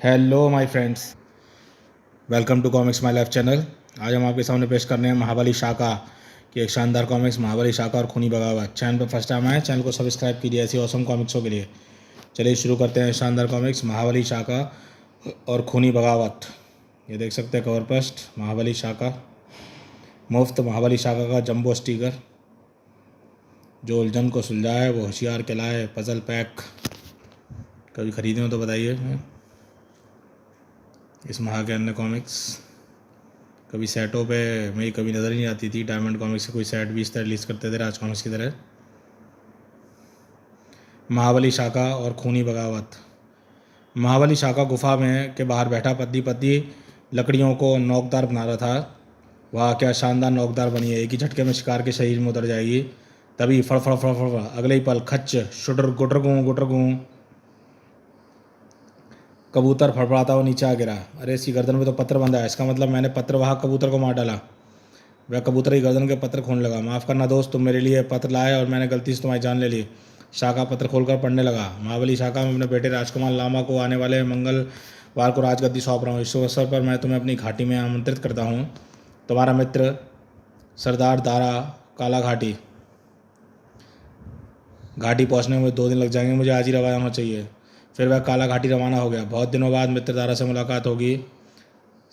Hello my friends, welcome to comics my life channel. आज हम आपके सामने पेश कर रहे हैं महाबली शाका की एक शानदार कॉमिक्स महाबली शाका और खूनी बगावत। चैनल पर फर्स्ट टाइम आए, चैनल को सब्सक्राइब कीजिए ऐसी ऑसम कॉमिक्सों के लिए। चलिए शुरू करते हैं शानदार कॉमिक्स महाबली शाका और खूनी बगावत। ये देख सकते हैं कवर फर्स्ट महाबली शाका, मुफ्त महाबली शाका का जंबो स्टिकर। जो उलझन को सुलझाए वो होशियार कहलाए। पजल पैक कभी खरीदे हो तो बताइए। इस माह के अन्य कॉमिक्स कभी सेटों पे मेरी कभी नज़र ही नहीं आती थी। डायमंड कॉमिक्स से कोई सेट भी इस तरह रिलीज़ करते थे राज कॉमिक्स की तरह। महाबली शाका और खूनी बगावत। महाबली शाका गुफा में के बाहर बैठा पत्नी पत्नी लकड़ियों को नोकदार बना रहा था। वाह क्या शानदार नोकदार बनी है, एक ही झटके में शिकार के शरीर में उतर जाएगी। तभी फड़ फड़ फड़ फड़ अगले ही पल खच्च शुटर गुटर गूँ कबूतर फड़फड़ाता हुआ नीचे आ गिरा। अरे इसकी गर्दन में तो पत्थर बंधा है, इसका मतलब मैंने पत्थर वहाँ कबूतर को मार डाला। वह कबूतर की गर्दन के पत्थर खोलने लगा। माफ़ करना दोस्त, तुम मेरे लिए पत्र लाए और मैंने गलती से तुम्हारी जान ले ली। शाका पत्र खोलकर पढ़ने लगा। महाबली शाका, मैं अपने बेटे राजकुमार लामा को आने वाले मंगलवार को राजगद्दी सौंप रहा हूँ। इस अवसर पर मैं तुम्हें अपनी घाटी में आमंत्रित करता हूँ। तुम्हारा मित्र सरदार दारा काला घाटी पहुँचने में 2 दिन लग जाएंगे, मुझे आज ही रवाना होना चाहिए। फिर वह काला घाटी रवाना हो गया। बहुत दिनों बाद मित्र दारा से मुलाकात होगी।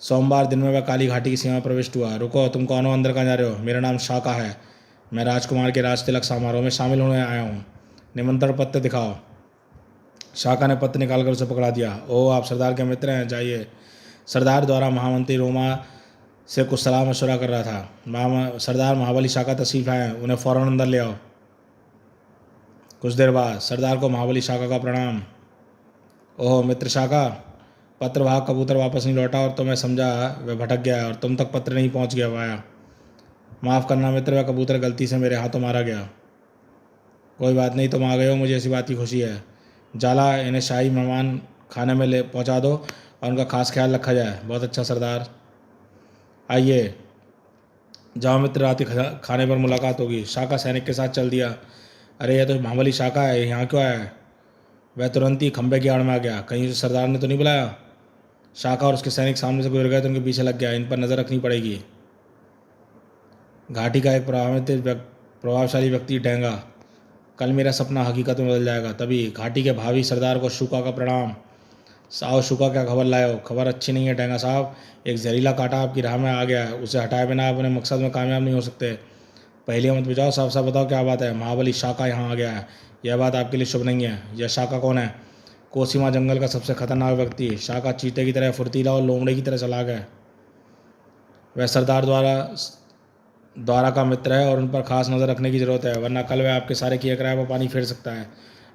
सोमवार दिन में वह काली घाटी की सीमा प्रविष्ट हुआ। रुको, तुम कौन हो, अंदर कहाँ जा रहे हो? मेरा नाम शाका है, मैं राजकुमार के राज तिलक समारोह में शामिल होने आया हूँ। निमंत्रण पत्र दिखाओ। शाका ने पत्र निकालकर उसे पकड़ा दिया। ओह, आप सरदार के मित्र हैं, जाइए। सरदार द्वारा महामंत्री रोमा से कुछ सलाह मशवरा कर रहा था। सरदार महाबली शाका तशरीफ आए, उन्हें फ़ौरन अंदर ले आओ। कुछ देर बाद सरदार को महाबली शाका का प्रणाम। ओह मित्र शाका, पत्र वहाँ कबूतर वापस नहीं लौटा और तो मैं समझा वह भटक गया है और तुम तक पत्र नहीं पहुँच गया पाया। माफ़ करना मित्र, वह कबूतर गलती से मेरे हाथों मारा गया। कोई बात नहीं, तुम आ गए हो, मुझे ऐसी बात की खुशी है। जाला, इन्हें शाही मेहमान खाने में ले पहुँचा दो और उनका खास ख्याल रखा जाए। बहुत अच्छा सरदार। आइए जाओ मित्र, रात के खाने पर मुलाकात होगी। शाका सैनिक के साथ चल दिया। अरे यह तो महाबली शाका है, यहाँ क्यों आया है? वह तुरंत ही खंबे की आड़ में आ गया। कहीं उसे सरदार ने तो नहीं बुलाया? शाका और उसके सैनिक सामने से गुजर गए तो उनके पीछे लग गया। इन पर नज़र रखनी पड़ेगी। घाटी का एक प्रभावशाली व्यक्ति डेंगा, कल मेरा सपना हकीकत में बदल जाएगा। तभी घाटी के भावी सरदार को शुका का प्रणाम। साओ शुका, क्या खबर लाए हो? खबर अच्छी नहीं है डेंगा साहब, एक जहरीला कांटा आपकी राह में आ गया है। उसे हटाए बिना आप अपने मकसद में कामयाब नहीं हो सकते। पहले मत बुझाओ, साफ साफ बताओ क्या बात है। महाबली शाका यहाँ आ गया है, यह बात आपके लिए शुभ नहीं है। यह शाका कौन है? कोसीमा जंगल का सबसे खतरनाक व्यक्ति। शाका चीते की तरह फुर्तीला और लोमड़े की तरह चालाक है। वह सरदार द्वारा का मित्र है और उन पर खास नज़र रखने की ज़रूरत है, वरना कल वह आपके सारे किए कराए पर पानी फेर सकता है।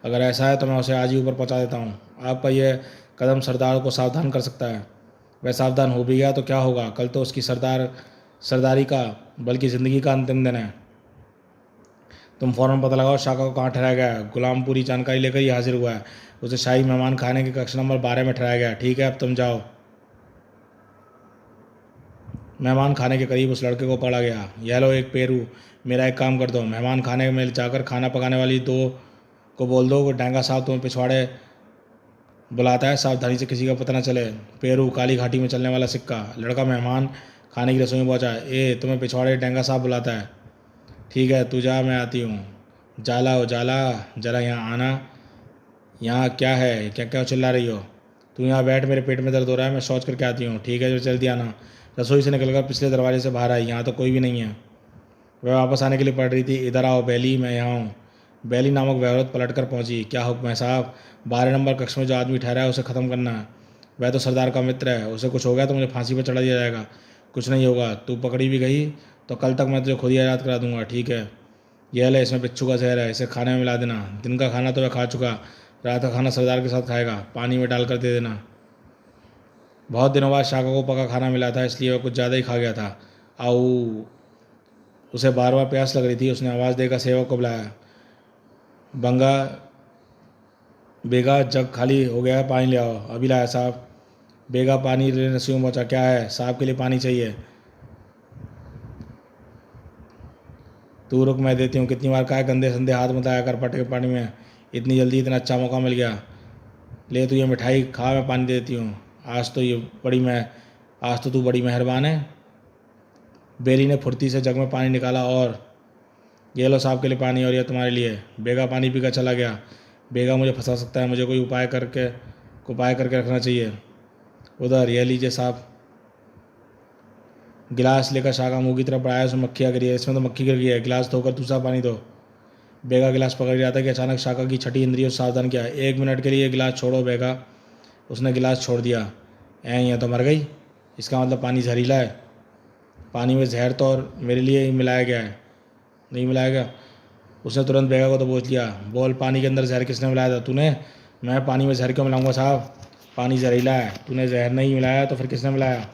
अगर ऐसा है तो मैं उसे आज ही ऊपर पहुंचा देता हूं। आपका यह कदम सरदार को सावधान कर सकता है। वह सावधान हो भी गया तो क्या होगा? कल तो उसकी सरदारी का बल्कि ज़िंदगी का अंतिम दिन है। तुम फ़ौरन पता लगाओ शाका को कहाँ ठहराया गया है। गुलाम पूरी जानकारी लेकर ही हाजिर हुआ है। उसे शाही मेहमान खाने के कक्ष नंबर 12 में ठहराया गया। ठीक है, अब तुम जाओ। मेहमान खाने के करीब उस लड़के को पकड़ा गया। यह लो एक पेरू, मेरा एक काम कर दो, मेहमान खाने में जाकर खाना पकाने वाली 2 को बोल दो, वो डेंगा साहब तुम्हें पिछवाड़े बुलाता है, सावधानी से किसी का पता न चले। पेरू, काली घाटी में चलने वाला सिक्का। लड़का मेहमान खाने की रसोई में पहुंचा। तुम्हें पिछवाड़े डेंगा साहब बुलाता है। ठीक है, तू जा, मैं आती हूँ। जाला हो जाला, जरा यहाँ आना। यहाँ क्या है, क्या क्या चिल्ला रही हो? तू यहाँ बैठ, मेरे पेट में दर्द हो रहा है, मैं शौच करके आती हूँ। ठीक है, जो जल्दी आना। रसोई से निकलकर पिछले दरवाजे से बाहर आई। यहाँ तो कोई भी नहीं है। वह वापस आने के लिए पड़ रही थी। इधर आओ बेली, मैं यहाँ हूँ। बेली नामक वह औरत पलट कर पहुँची। क्या हुक्म है साहब? 12 नंबर कक्ष में जो आदमी ठहरा है उसे ख़त्म करना है। वह तो सरदार का मित्र है, उसे कुछ हो गया तो मुझे फांसी पर चढ़ा दिया जाएगा। कुछ नहीं होगा, तू पकड़ी भी गई तो कल तक मैं तुझे खुद ही आज़ाद करा दूंगा। ठीक है, यह ले, इसमें बिच्छू का जहर है, इसे खाने में मिला देना। दिन का खाना तो वह खा चुका, रात का खाना सरदार के साथ खाएगा, पानी में डाल कर दे देना। बहुत दिनों बाद शाका को पका खाना मिला था, इसलिए वह कुछ ज़्यादा ही खा गया था। आऊ, उसे बार बार प्यास लग रही थी। उसने आवाज़ देकर सेवक को बुलाया। बंगा बेगा, जग खाली हो गया है, पानी ले आओ। अभी लाया साहब। बेगा पानी लेने रसोई में पहुंचा। क्या है साहब? के लिए पानी चाहिए। तू रुक, मैं देती हूँ। कितनी बार कहा है गंदे संदे हाथ मत आया कर पट के पानी में। इतनी जल्दी इतना अच्छा मौका मिल गया। ले तू ये मिठाई खा, मैं पानी देती हूँ। आज तो तू बड़ी मेहरबान है। बेली ने फुर्ती से जग में पानी निकाला और ये लो साहब के लिए पानी और ये तुम्हारे लिए। बेगा पानी पीकर चला गया। बेगा मुझे फंसा सकता है, मुझे कोई उपाय करके रखना चाहिए। उधर ये लीजिए साहब। गिलास लेकर शाका मुंह की तरफ बढ़ाया, उसमें मक्खियाँ गिरी है। इसमें तो मक्खी गिर गई है, गिलास धोकर दूसरा पानी दो। बेगा गिलास पकड़ जाता कि अचानक शाका की छठी इंद्रियों से सावधान किया। 1 मिनट के लिए गिलास छोड़ो बेगा। उसने गिलास छोड़ दिया। यह तो मर गई, इसका मतलब पानी जहरीला है। पानी में जहर तो और मेरे लिए ही मिलाया गया है, नहीं मिलाया गया। उसने तुरंत बेगा को तो पूछ लिया, बोल पानी के अंदर जहर किसने मिलाया था? तूने। मैं पानी में जहर क्यों मिलाऊंगा साहब, पानी जहरीला है। तूने जहर नहीं मिलाया तो फिर किसने मिलाया?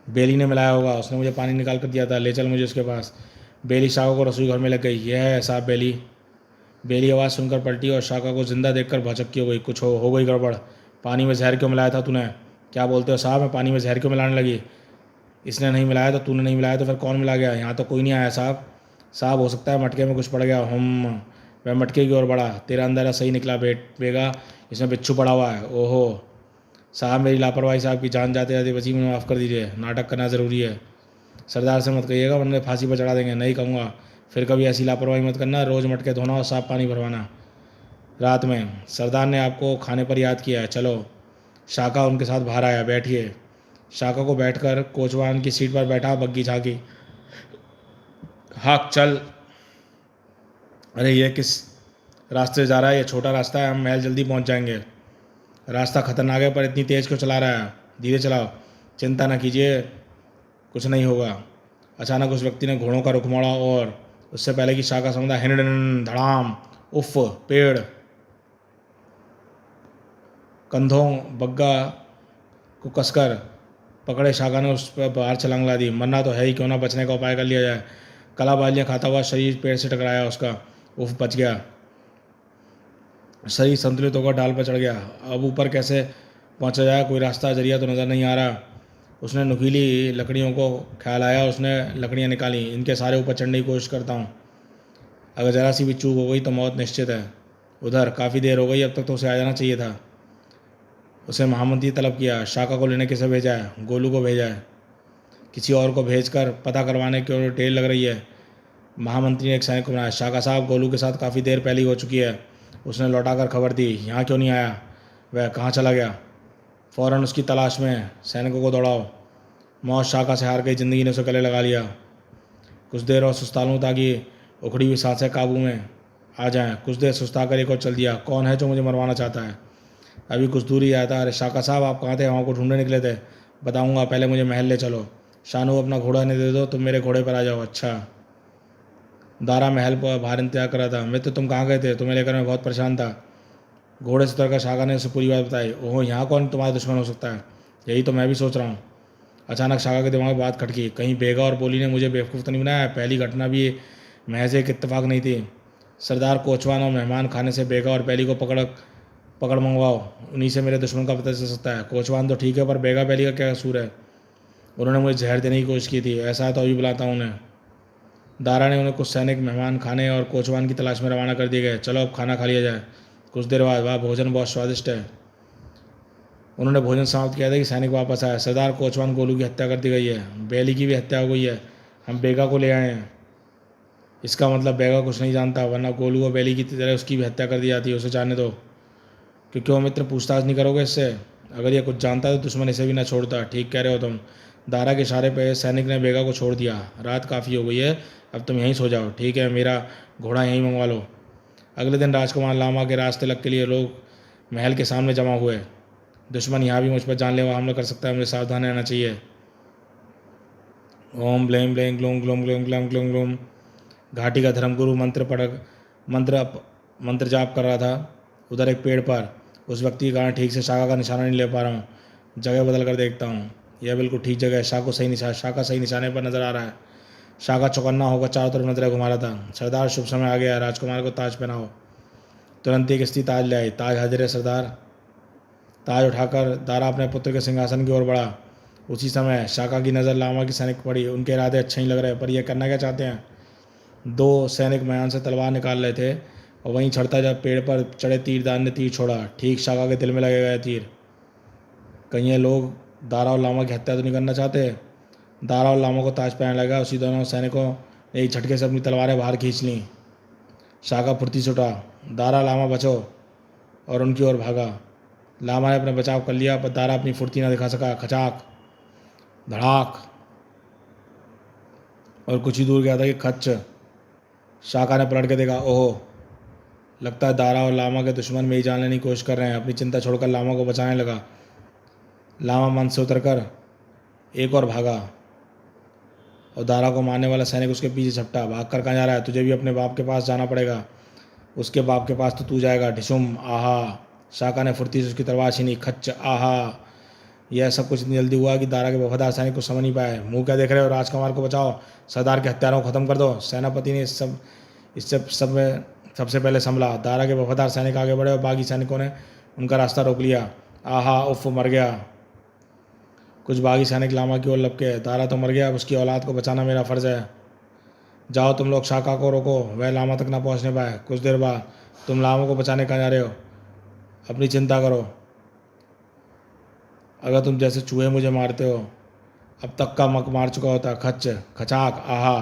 बेली ने मिलाया होगा, उसने मुझे पानी निकाल कर दिया था, ले चल मुझे उसके पास। बेली शाका को रसोई घर में लग गई। यह है साहब बेली। बेली आवाज़ सुनकर पलटी और शाका को जिंदा देखकर भौचक्की हो गई। कुछ हो गई गड़बड़। पानी में जहर क्यों मिलाया था तूने? क्या बोलते हो साहब, मैं पानी में जहर क्यों मिलाने लगी? इसने नहीं मिलाया तो तूने नहीं मिलाया तो फिर कौन मिला गया? यहाँ तो कोई नहीं आया साहब। साहब हो सकता है मटके में कुछ पड़ गया। हम वह मटके की ओर बढ़ा। तेरा अंदाजा सही निकला बेगा, इसमें बिच्छू पड़ा हुआ है। ओहो साहब, मेरी लापरवाही साहब की जान जाते जाते बची, मुझे माफ़ कर दीजिए। नाटक करना ज़रूरी है। सरदार से मत कहिएगा वरना फांसी पर चढ़ा देंगे। नहीं कहूँगा, फिर कभी ऐसी लापरवाही मत करना। रोज़ मटके धोना और साफ पानी भरवाना रात में। सरदार ने आपको खाने पर याद किया है। चलो। शाका उनके साथ बाहर आया। बैठिए। शाका को बैठकर कोचवान की सीट पर बैठा, बग्गी झाँकी। हाँ चल। अरे ये किस रास्ते जा रहा है? ये छोटा रास्ता है, हम महल जल्दी पहुंच जाएंगे। रास्ता खतरनाक है, पर इतनी तेज़ क्यों चला रहा है? धीरे चलाओ। चिंता न कीजिए, कुछ नहीं होगा। अचानक उस व्यक्ति ने घोड़ों का रुख मोड़ा और उससे पहले कि शाका समझा, हिंडन धड़ाम। उफ। पेड़। कंधों बग्गा को कसकर पकड़े शाका ने उस पर बाहर छलांग ला दी। मरना तो है ही, क्यों ना बचने का उपाय कर लिया जाए। कला बालियाँ खाता हुआ शरीर पेड़ से टकराया उसका। उफ, बच गया। शरीर संतुलित होकर डाल पर चढ़ गया। अब ऊपर कैसे पहुंचा जाए, कोई रास्ता जरिया तो नज़र नहीं आ रहा। उसने नुकीली लकड़ियों को ख्याल आया। उसने लकड़ियां निकाली। इनके सारे ऊपर चढ़ने की कोशिश करता हूँ, अगर ज़रा सी भी चूक हो गई तो मौत निश्चित है। उधर काफ़ी देर हो गई, अब तक तो उसे आ जाना चाहिए था। उसे महामंत्री तलब किया। शाका को लेने किसे भेजा है? गोलू को भेजा है। किसी और को भेजकर पता करवाने की टेल लग रही है। महामंत्री ने एक सैनिक को बनाया। शाका साहब, गोलू के साथ काफ़ी देर पहले ही हो चुकी है। उसने लौटाकर खबर दी। यहाँ क्यों नहीं आया? वह कहाँ चला गया? फ़ौरन उसकी तलाश में सैनिकों को दौड़ाओ। मौत शाका से हार गई, ज़िंदगी ने उसे गले लगा लिया। कुछ देर और सुस्ता लूँ ताकि उखड़ी हुई सांसें काबू में आ जाएं। कुछ देर सुस्ता कर एक और चल दिया। कौन है जो मुझे मरवाना चाहता है? अभी कुछ दूर ही आया था। अरे शाका साहब, आप कहाँ थे? वहाँ को ढूंढने निकले थे? बताऊँगा, पहले मुझे महल ले चलो। शानू, अपना घोड़ा नहीं दे दो, तुम मेरे घोड़े पर आ जाओ। अच्छा। दारा महल पर बाहर इंतजार कर रहा था। मित्र, तुम कहाँ गए थे? तुम्हें लेकर मैं बहुत परेशान था। घोड़े से उतरकर शाका ने उसे पूरी बात बताई। ओह, यहाँ कौन तुम्हारा दुश्मन हो सकता है? यही तो मैं भी सोच रहा हूँ। अचानक शाका के दिमाग में बात खटकी। कहीं बेगा और बोली ने मुझे बेवकूफ़ तो नहीं बनाया? पहली घटना भी महज एक इत्तेफाक नहीं थी। सरदार कोचवान और मेहमान खाने से बेगा और पहली को पकड़ मंगवाओ। उन्हीं से मेरे दुश्मन का पता चल सकता है। कोचवान तो ठीक है, पर बेगा पहली का क्या कसूर है? उन्होंने मुझे जहर देने की कोशिश की थी। ऐसा है तो अभी बुलाता हूँ उन्हें। दारा ने उन्हें कुछ सैनिक मेहमान खाने और कोचवान की तलाश में रवाना कर दिए गए। चलो अब खाना खा लिया जाए। कुछ देर बाद, वाह भोजन बहुत स्वादिष्ट है। उन्होंने भोजन समाप्त किया था कि सैनिक वापस आया। सरदार कोचवान, गोलू की हत्या कर दी गई है। बेली की भी हत्या हो गई है। हम बेगा को ले आए हैं। इसका मतलब बेगा कुछ नहीं जानता, वरना गोलू और बेली की तरह उसकी भी हत्या कर दी जाती है। उसे जाने दो। क्यों मित्र, पूछताछ नहीं करोगे इससे? अगर ये कुछ जानता है तो दुश्मन इसे भी ना छोड़ता। ठीक कह रहे हो तुम। दारा के इशारे पर सैनिक ने बेगा को छोड़ दिया। रात काफ़ी हो गई है, अब तुम यहीं सो जाओ। ठीक है, मेरा घोड़ा यहीं मंगवा लो। अगले दिन राजकुमार लामा के रास्ते तिलक के लिए लोग महल के सामने जमा हुए। दुश्मन यहाँ भी मुझ पर जानलेवा हमला कर सकता है, मुझे सावधान रहना चाहिए। ओम ब्लेम ब्लेम ग्लोम ग्लोम ग्लोम ग्लोम ग्लोम ग्लोम। घाटी का धर्मगुरु मंत्र जाप कर रहा था। उधर एक पेड़ पर उस व्यक्ति के कारण ठीक से शाका का निशाना नहीं ले पा रहा हूँ। जगह बदल कर देखता हूँ। यह बिल्कुल ठीक जगह है। शाका सही निशाने पर नजर आ रहा है। शाका चौकन्ना होकर चारों तरफ नजरें घुमा रहा था। सरदार, शुभ समय आ गया है। राजकुमार को ताज पहनाओ। तुरंत एक स्त्री ताज ले आई। ताज हाजिर है सरदार। ताज उठाकर दारा अपने पुत्र के सिंहासन की ओर बढ़ा। उसी समय शाका की नज़र लामा की सैनिक पड़ी। उनके इरादे अच्छे ही लग रहे, पर यह करना क्या चाहते हैं? दो सैनिक मैदान से तलवार निकाल रहे थे और वहीं चढ़ता जब पेड़ पर चढ़े तीरदार ने तीर छोड़ा। ठीक शाका के दिल में लगेगा यह तीर। कहीं ये लोग दारा और लामा की हत्या तो नहीं करना चाहते। दारा और लामा को ताज पहनाने लगा। उसी दोनों सैनिकों ने एक झटके से अपनी तलवारें बाहर खींच लीं। शाका फुर्ती से उठा। दारा, लामा बचो, और उनकी ओर भागा। लामा ने अपने बचाव कर लिया, पर दारा अपनी फुर्ती न दिखा सका। खचाक, धड़ाक, और कुछ ही दूर गया था कि खच्च। शाका ने पलट के देखा। ओहो, लगता है दारा और लामा के दुश्मन मेरी जान लेने की कोशिश कर रहे हैं। अपनी चिंता छोड़कर लामा को बचाने लगा। लामा मंच से उतरकर एक और भागा, और दारा को मारने वाला सैनिक उसके पीछे झपटा। भाग कर कहाँ जा रहा है? तुझे भी अपने बाप के पास जाना पड़ेगा। उसके बाप के पास तो तू जाएगा। ढिशुम, आहा। शाका ने फुर्ती से उसकी तलवार छीनी। खच्च, आहा। यह सब कुछ इतनी जल्दी हुआ कि दारा के वफादार सैनिक को समझ नहीं पाए। मुंह क्या देख रहे हो? राजकुमार को बचाओ, सरदार के हत्यारों को खत्म कर दो। सेनापति ने इससे सब में सबसे पहले संभला। दारा के वफादार सैनिक आगे बढ़े और बाकी सैनिकों ने उनका रास्ता रोक लिया। आहा, उफ, मर गया। कुछ बागी सैनिक लामा की ओर लपके। दारा तो मर गया, अब उसकी औलाद को बचाना मेरा फर्ज है। जाओ तुम लोग, शाका को रोको, वह लामा तक ना पहुंचने पाए। कुछ देर बाद तुम लामा को बचाने कहाँ जा रहे हो? अपनी चिंता करो। अगर तुम जैसे चूहे मुझे मारते हो, अब तक का मक मार चुका होता। खच्च, खचाक, आहा।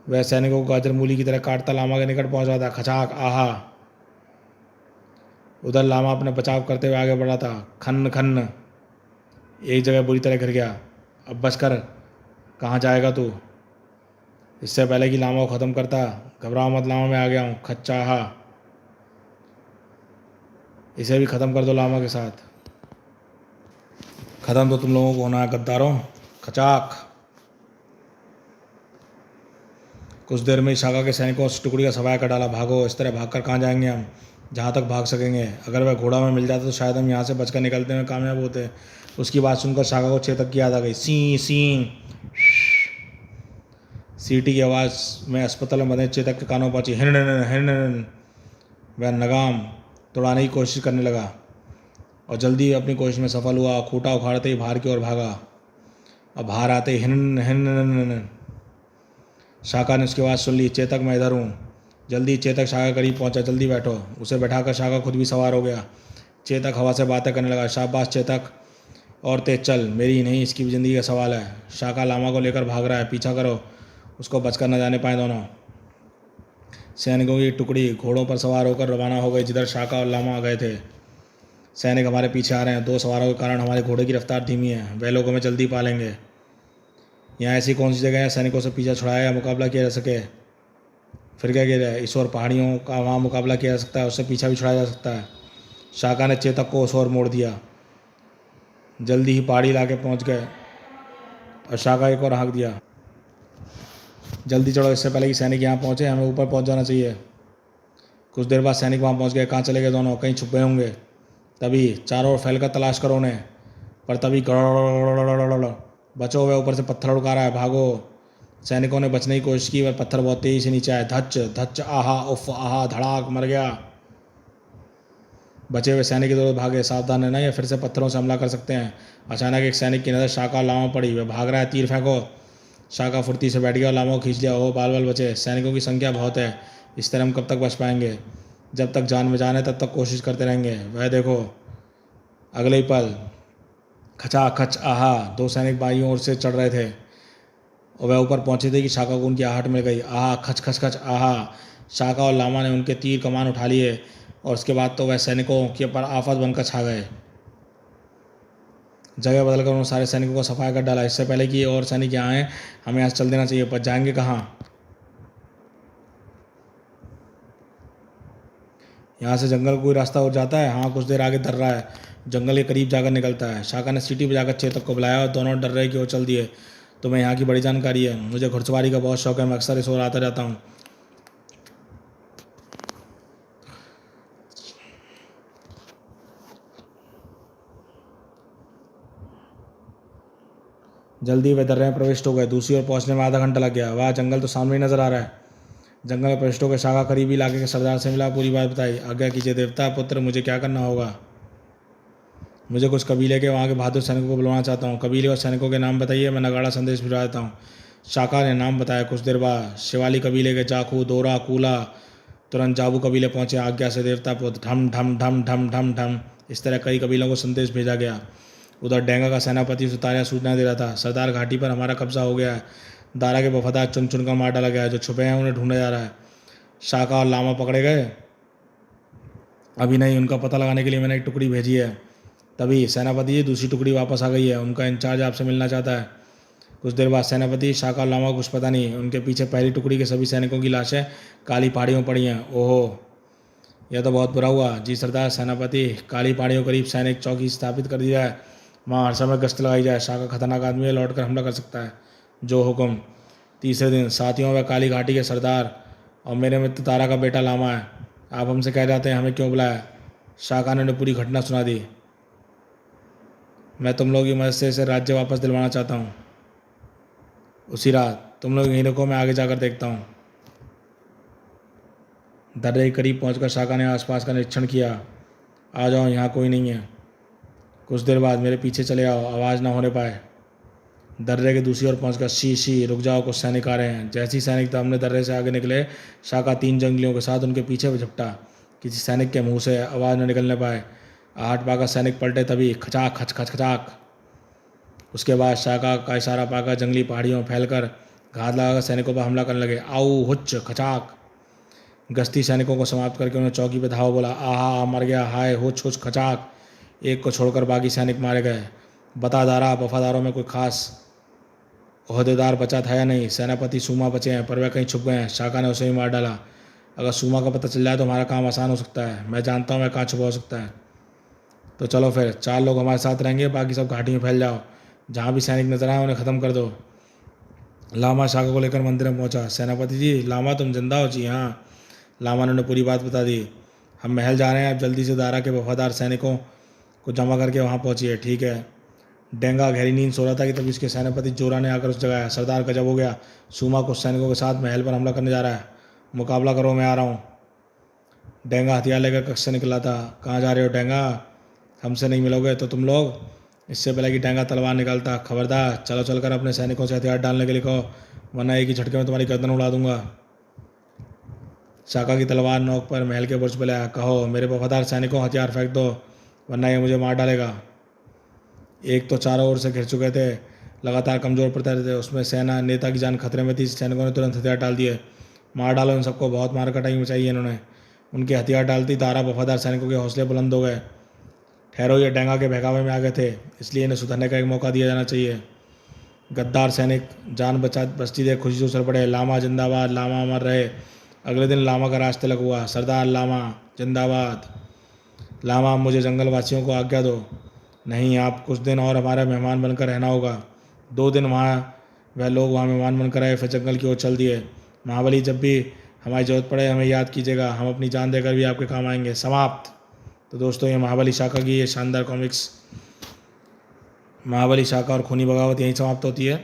वह सैनिकों को गाजर मूली की तरह काटता लामा के निकट पहुंच रहा था। खचाक, आहा। उधर लामा अपने बचाव करते हुए आगे बढ़ा था। खन्न खन्न, एक जगह बुरी तरह गिर गया। अब बच कर, कहाँ जाएगा तू? इससे पहले कि लामा को ख़त्म करता, घबराओ मत, लामा मैं आ गया हूँ। खच्चा, आहा। इसे भी ख़त्म कर दो लामा के साथ। ख़त्म तो तुम लोगों को होना है गद्दारों। खचाक। कुछ देर में ही शाका के सैनिकों उस टुकड़ी का सफाया कर डाला। भागो, इस तरह भागकर कहाँ जाएंगे हम? जहाँ तक भाग सकेंगे। अगर वह घोड़ा में मिल जाता तो शायद हम यहाँ से बचकर निकलते में कामयाब होते। उसकी बात सुनकर शाका को चेतक की याद आ गई। सी सी। सीटी की आवाज़ में अस्पताल में बंधे चेतक के कानों पहुंची। हिरण हिरण। वह लगाम तोड़ाने की कोशिश करने लगा और जल्दी अपनी कोशिश में सफल हुआ। खूंटा उखाड़ते ही बाहर की ओर भागा और बाहर आते ही हिरण हिरण। शाका ने उसकी आवाज़ सुन ली। चेतक, मैं इधर हूँ। जल्दी चेतक शाका के करीब पहुंचा। जल्दी बैठो। उसे बैठाकर शाका खुद भी सवार हो गया। चेतक हवा से बातें करने लगा। शाबाश चेतक, और तेज चल, मेरी ही नहीं इसकी भी ज़िंदगी का सवाल है। शाका लामा को लेकर भाग रहा है, पीछा करो, उसको बचकर न जाने पाए दोनों। सैनिकों की टुकड़ी घोड़ों पर सवार होकर रवाना हो गई जिधर शाका और लामा गए थे। सैनिक हमारे पीछे आ रहे हैं। 2 सवारों के कारण हमारे घोड़े की रफ्तार धीमी है। वह लोग हमें जल्दी पा लेंगे। यहाँ ऐसी कौन सी जगह है सैनिकों से पीछा छुड़ाया या मुकाबला किया जा सके? फिर क्या किया जाए? इस ओर पहाड़ियों का वहाँ मुकाबला किया जा सकता है, उससे पीछा भी छुड़ाया जा सकता है। शाका ने चेतक को उस ओर मोड़ दिया। जल्दी ही पहाड़ी इलाके पहुँच गए और शाका एक और हाँक दिया। जल्दी चढ़ो, इससे पहले कि सैनिक यहाँ पहुँचे, हमें ऊपर पहुँच जाना चाहिए। कुछ देर बाद सैनिक वहाँ पहुँच गए। कहाँ चले गए दोनों? कहीं छुप गए होंगे। तभी चारों ओर फैलकर तलाश करो उन्हें। पर तभी गड़गड़, बचो, वह ऊपर से पत्थर उड़का रहा है, भागो। सैनिकों ने बचने की कोशिश की, पर पत्थर बहुत तेजी से नीचे आए। धच धच, आहा, उफ, आहा, धड़ाक, मर गया। बचे हुए सैनिक इधर उधर भागे। सावधान रहना, या फिर से पत्थरों से हमला कर सकते हैं। अचानक एक सैनिक की नज़र शाका लामा पड़ी। वह भाग रहा है, तीर फेंको। शाका फुर्ती से बैठ गया और लामा को खींच लिया। ओह, बाल बाल बचे। सैनिकों की संख्या बहुत है, इस तरह हम कब तक बच पाएंगे? जब तक जान में जान है तब तक कोशिश करते रहेंगे। वह देखो, अगले ही पल खचा खच, आहा, 2 सैनिक बाईं ओर से चढ़ रहे थे और वह ऊपर पहुंचे थे कि शाका को उनकी आहट मिल गई। आहा, खच खच खच, आहा। शाका और लामा ने उनके तीर कमान उठा लिए और उसके बाद तो वह सैनिकों के ऊपर आफत बनकर छा गए। जगह बदलकर उन्होंने सारे सैनिकों को सफाया कर डाला। इससे पहले कि और सैनिक यहाँ आए, हमें यहाँ से चल देना चाहिए। पर जाएंगे कहाँ? यहाँ से जंगल कोई रास्ता हो जाता है? हाँ, कुछ देर आगे दर रहा है, जंगल के करीब जाकर निकलता है। शाका ने सीटी बजाकर चेतक को बुलाया और दोनों डर रहे कि वो चल दिए। तुम्हें यहाँ की बड़ी जानकारी है। मुझे घुड़सवारी का बहुत शौक है, मैं अक्सर इस ओर आता जाता हूँ। जल्दी वे दर्रे में प्रविष्ट हो गए। दूसरी ओर पहुंचने में आधा घंटा लग गया। वह जंगल तो सामने ही नजर आ रहा है। जंगल में प्रविष्ट होकर शाका करीबी इलाके के सरदार से मिला, पूरी बात बताई। आज्ञा कीजिए देवता पुत्र, मुझे क्या करना होगा? मुझे कुछ कबीले के वहाँ के बहादुर सैनिकों को बुलवाना चाहता हूँ। कबीले और सैनिकों के नाम बताइए, मैं नगाड़ा संदेश भिजवा देता हूँ। शाका ने नाम बताया। कुछ देर बाद शिवाली कबीले के जाखू, दोरा, कूला तुरंत जाबू कबीले पहुंचे। आज्ञा से देवता पुत्र। ढम ढम ढम ढम ढम ढम। इस तरह कई कबीलों को संदेश भेजा गया। उधर डेंगा का सेनापति उसे ताज़ा सूचना दे रहा था, सरदार घाटी पर हमारा कब्जा हो गया है। दारा के वफादार चुन चुन कर मार डाला गया है, जो छुपे हैं उन्हें ढूंढा जा रहा है। शाका और लामा पकड़े गए? अभी नहीं, उनका पता लगाने के लिए मैंने एक टुकड़ी भेजी है। तभी सेनापति जी, दूसरी टुकड़ी वापस आ गई है, उनका इंचार्ज आपसे मिलना चाहता है। कुछ देर बाद सेनापति, शाका और लामा को कुछ पता नहीं, उनके पीछे पहली टुकड़ी के सभी सैनिकों की लाशें काली पहाड़ियों पड़ी हैं। ओहो, यह तो बहुत बुरा हुआ। जी सरदार। सेनापति, काली पहाड़ियों करीब सैनिक चौकी स्थापित कर दी जाए, वहाँ हर समय गश्त लगाई जाए। शाका खतरनाक आदमी है, लौट कर हमला कर सकता है। जो हुक्म। तीसरे दिन। साथियों, वह काली घाटी के सरदार और मेरे मित्र तारा का बेटा लामा है। आप हमसे कह जाते हैं हमें क्यों बुलाया? शाका ने पूरी घटना सुना दी। मैं तुम लोगों की मदद से इसे राज्य वापस दिलवाना चाहता हूँ। उसी रात। तुम लोग यहीं रुको, मैं आगे जाकर देखता हूँ। दर्रे के करीब पहुंचकर शाका ने आसपास का निरीक्षण किया। आ जाओ, यहाँ कोई नहीं है। कुछ देर बाद मेरे पीछे चले आओ, आवाज़ ना होने पाए। दर्रे के दूसरी ओर पहुंचकर शी रुक जाओ, कुछ सैनिक आ रहे हैं। जैसे ही सैनिक सामने दर्रे से आगे निकले, शाका 3 जंगलियों के साथ उनके पीछे झपटा। किसी सैनिक के मुंह से आवाज़ न निकलने पाए। आहट पाकर सैनिक पलटे, तभी खचाक खच खच खचाक। उसके बाद शाका का इशारा पाकर जंगली पहाड़ियों में फैलकर घात लगाकर सैनिकों पर हमला करने लगे। आओ, हुच्च खचाक। गश्ती सैनिकों को समाप्त करके उन्हें चौकी पर धावा बोला। आहा, मर गया, हाय, हुच हुच खचाक। एक को छोड़कर बाकी सैनिक मारे गए। बता दारा, वफादारों में कोई खास ओहदेदार बचा था या नहीं? सेनापति, सूमा बचे हैं, पर वह कहीं छुप गए हैं। शाका ने उसे ही मार डाला। अगर सूमा का पता चल जाए तो हमारा काम आसान हो सकता है। मैं जानता हूँ वह कहाँ छुपा हो सकता है। तो चलो फिर, 4 लोग हमारे साथ रहेंगे, बाकी सब घाटी में फैल जाओ। जहाँ भी सैनिक नजर आए उन्हें ख़त्म कर दो। लामा शाका को लेकर मंदिर में पहुंचा। सेनापति जी, लामा तुम जिंदा हो? जी हाँ। लामा ने उन्हें पूरी बात बता दी। हम महल जा रहे हैं, आप जल्दी से दारा के वफादार सैनिकों को जमा करके वहाँ पहुँचिए। ठीक है। डेंगा गहरी नींद सो रहा था कि तभी उसके सेनापति जोरा ने आकर उस जगाया। सरदार, गजब हो गया, सूमा कुछ सैनिकों के साथ महल पर हमला करने जा रहा है। मुकाबला करो, मैं आ रहा हूँ। डेंगा हथियार लेकर कक्ष से निकला था। कहाँ जा रहे हो डेंगा? हमसे नहीं मिलोगे तो तुम लोग? इससे पहले कि डेंगा तलवार निकालता, खबरदार, चलो चलकर अपने सैनिकों से हथियार डालने के लिए कहो, वरना एक ही झटके में तुम्हारी गर्दन उड़ा दूंगा। शाका की तलवार नोक पर महल के बुर्ज पर लाया। कहो, मेरे वफादार सैनिकों, हथियार फेंक दो, वरना ये मुझे मार डालेगा। एक तो चारों ओर से घिर चुके थे, लगातार कमज़ोर पड़ते रहते थे, उसमें सेना नेता की जान खतरे में थी। सैनिकों ने तुरंत हथियार डाल दिए। मार डालो इन सबको, बहुत मार कटाई मचाई है इन्होंने। उनके हथियार डालती दारा वफादार सैनिकों के हौसले बुलंद हो गए। ठहरो, ये डेंगा के बहकावे में आ गए थे, इसलिए इन्हें सुधरने का एक मौका दिया जाना चाहिए। गद्दार सैनिक जान बचती देख खुशी से उछल पड़े। लामा जिंदाबाद, लामा अमर रहे। अगले दिन लामा का राज तिलक हुआ। सरदार लामा जिंदाबाद। लामा, मुझे जंगल वासियों को आज्ञा दो। नहीं, आप कुछ दिन और हमारा मेहमान बनकर रहना होगा। 2 दिन वह लोग वहाँ मेहमान बनकर आए, फिर जंगल की ओर चल दिए। महाबली, जब भी हमारी ज़रूरत पड़े हमें याद कीजिएगा, हम अपनी जान देकर भी आपके काम आएंगे। समाप्त। तो दोस्तों, ये महाबली शाका की ये शानदार कॉमिक्स महाबली शाका और खूनी बगावत यहीं समाप्त होती है।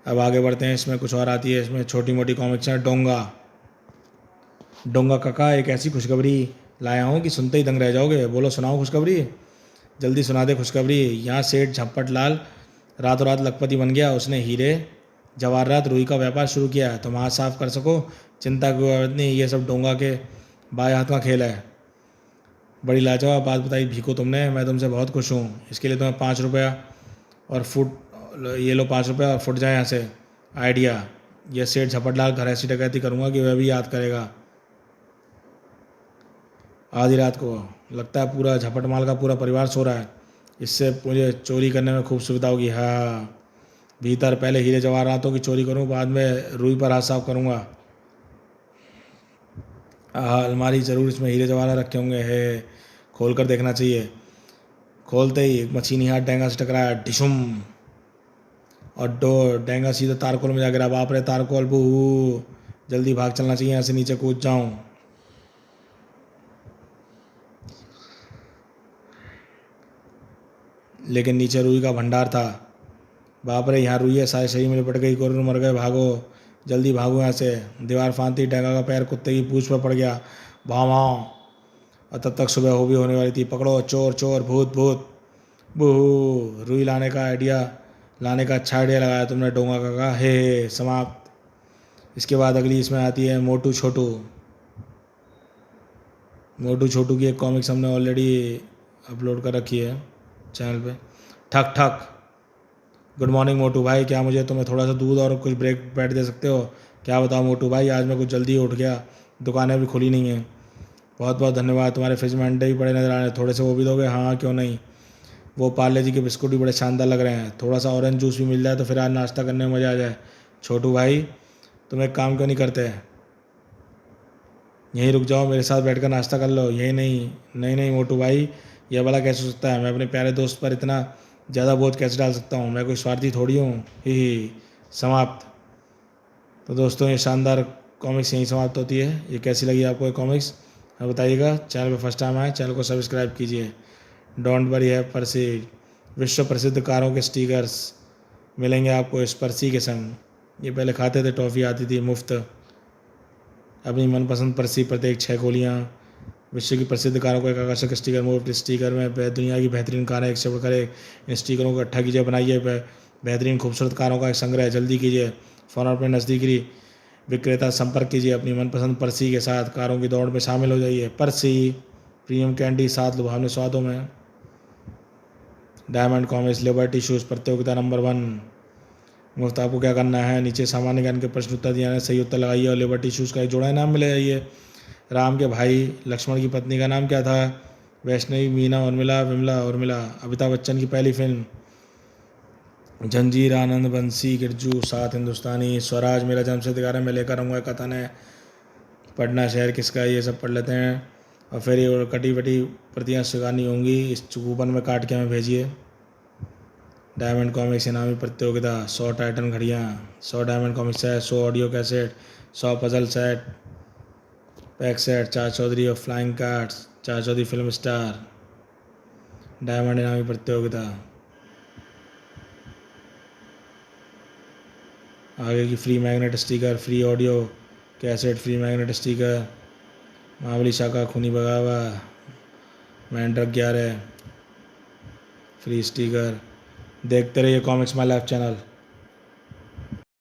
अब आगे बढ़ते हैं, इसमें कुछ और आती है। इसमें छोटी मोटी कॉमिक्स हैं। डोंगा काका, एक ऐसी खुशखबरी लाया हूँ कि सुनते ही दंग रह जाओगे। बोलो, सुनाओ खुशखबरी, जल्दी सुना दे खुशखबरी। यहाँ सेठ झप्पट लाल रातों रात लखपति बन गया। उसने हीरे जवाहरात रुई का व्यापार शुरू किया है। तुम हाथ साफ कर सको, चिंता की कोई बात नहीं, ये सब डोंगा के बाएं हाथ का खेल है। बड़ी लाजवाब बात बताई भीको तुमने, मैं तुमसे बहुत खुश हूँ। इसके लिए तुम्हें 5 रुपया और फुट, ये लो 5 रुपया और फुट जाए यहाँ से। आइडिया, यह सेठ झपटलाल घर ऐसी डकैती करूँगा कि वह भी याद करेगा। आधी रात को लगता है पूरा झपटमाल का पूरा परिवार सो रहा है, इससे मुझे चोरी करने में खूब सुविधा होगी। हाँ, भीतर पहले हीरे जवाहरातों की चोरी करूँ, बाद में रुई पर हाथ साफ करूँगा। हाँ, अलमारी ज़रूर, इसमें हीरे जवाहरात रखे होंगे। है, खोल कर देखना चाहिए। खोलते ही एक मछीनी हाथ डेंगा से टकराया, डिशुम, और डेंगा सीधा तारकोल में जा गिरा। बाप रे, तारकोल, बू, जल्दी भाग चलना चाहिए, यहाँ से नीचे कूद जाऊँ। लेकिन नीचे रुई का भंडार था। बाप रे, यहाँ रुई है, सारे शरीर में लिपट गई, कोरोना मर गए, भागो, जल्दी भागो यहाँ से। दीवार फांदती, डेंगा का पैर कुत्ते की पूंछ पर पड़ गया। भाव और तब तक सुबह हो भी होने वाली थी। पकड़ो, चोर चोर, भूत भूत, बूहू। रुई लाने का अच्छा आइडिया लगाया तुमने डोंगा काका। हे, समाप्त। इसके बाद अगली इसमें आती है मोटू छोटू। मोटू छोटू की एक कॉमिक्स हमने ऑलरेडी अपलोड कर रखी है चैनल पे। ठक ठक। गुड मॉर्निंग मोटू भाई, क्या मुझे तुम्हें थोड़ा सा दूध और कुछ ब्रेक बैठ दे सकते हो? क्या बताओ मोटू भाई, आज मैं कुछ जल्दी उठ गया, दुकानें भी खुली नहीं हैं। बहुत बहुत धन्यवाद। तुम्हारे फ्रिज में अंडे भी पड़े नज़र आ रहे हैं, थोड़े से वो भी दोगे? हाँ क्यों नहीं। वो पार्ले जी के बिस्कुट भी बड़े शानदार लग रहे हैं, थोड़ा सा ऑरेंज जूस भी मिल जाए तो फिर आज नाश्ता करने में मज़ा आ जाए। छोटू भाई तुम एक काम क्यों नहीं करते, यहीं रुक जाओ, मेरे साथ बैठकर नाश्ता कर लो। यही नहीं नहीं नहीं मोटू भाई, यह भला कैसे हो सकता है? मैं अपने प्यारे दोस्त पर इतना ज़्यादा बोझ कैसे डाल सकता हूँ? मैं कोई स्वार्थी थोड़ी हूँ। ही समाप्त। तो दोस्तों ये शानदार कॉमिक्स यहीं समाप्त होती है। ये कैसी लगी आपको ये कॉमिक्स हमें बताइएगा। चैनल पर फर्स्ट टाइम आए चैनल को सब्सक्राइब कीजिए। डोंट वरी है परसी। विश्व प्रसिद्ध कारों के स्टिकर्स मिलेंगे आपको इस पर्ची के संग। ये पहले खाते थे, टॉफ़ी आती थी मुफ्त। अपनी मनपसंद पर्ची प्रत्येक 6 गोलियाँ। विश्व की प्रसिद्ध कारों को एक आकर्षक स्टिकर मुफ्त। स्टिकर में दुनिया की बेहतरीन कारें एक से बढ़कर एक। इन स्टिकरों को इकट्ठा कीजिए, बनाइए बेहतरीन खूबसूरत कारों का एक संग्रह। जल्दी कीजिए, फ़ौरन अपने नज़दीकी विक्रेता संपर्क कीजिए। अपनी मनपसंद पर्ची के साथ कारों की दौड़ में शामिल हो जाइए। पर्ची प्रीमियम कैंडी 7 लुभावने स्वादों में। डायमंड कॉमिक्स लिबर्टी शूज़ प्रतियोगिता नंबर 1 मुफ्त। आपको क्या करना है, नीचे सामान्य ज्ञान के प्रश्न उत्तर दिया है, सही उत्तर लगाइए और लिबर्टी शूज़ का एक जोड़ा इनाम मिलेगा। ये राम के भाई लक्ष्मण की पत्नी का नाम क्या था? वैष्णवी, मीना, उर्मिला, विमला उर्मिला। अमिताभ बच्चन की पहली फिल्म? जंजीर, आनंद, बंसी, गिरजू, 7 हिंदुस्तानी, स्वराज, मेरा जन्मसिद्ध अधिकार है, मैं लेकर आऊँगा कथन है, पटना शहर किसका, ये सब पढ़ लेते हैं। और फिर ये कटी वटी प्रतियाँ स्वीकारनी होंगी, इस कूपन में काट के हमें भेजिए। डायमंड कॉमिक्स इनामी प्रतियोगिता 100 टाइटन घड़ियाँ, 100 Diamond Comics set, 100 audio cassette, 100 puzzle set, pack set, 4 Chaudhary और flying cards, 4 Chaudhary film star. Diamond इनामी प्रतियोगिता। आगे की free magnet sticker, free audio cassette, free magnet sticker, Mahabali Shaka, खूनी बगावा, मैंड्रक 11, फ्री स्टिकर। देखते रहिए कॉमिक्स माय लाइफ चैनल।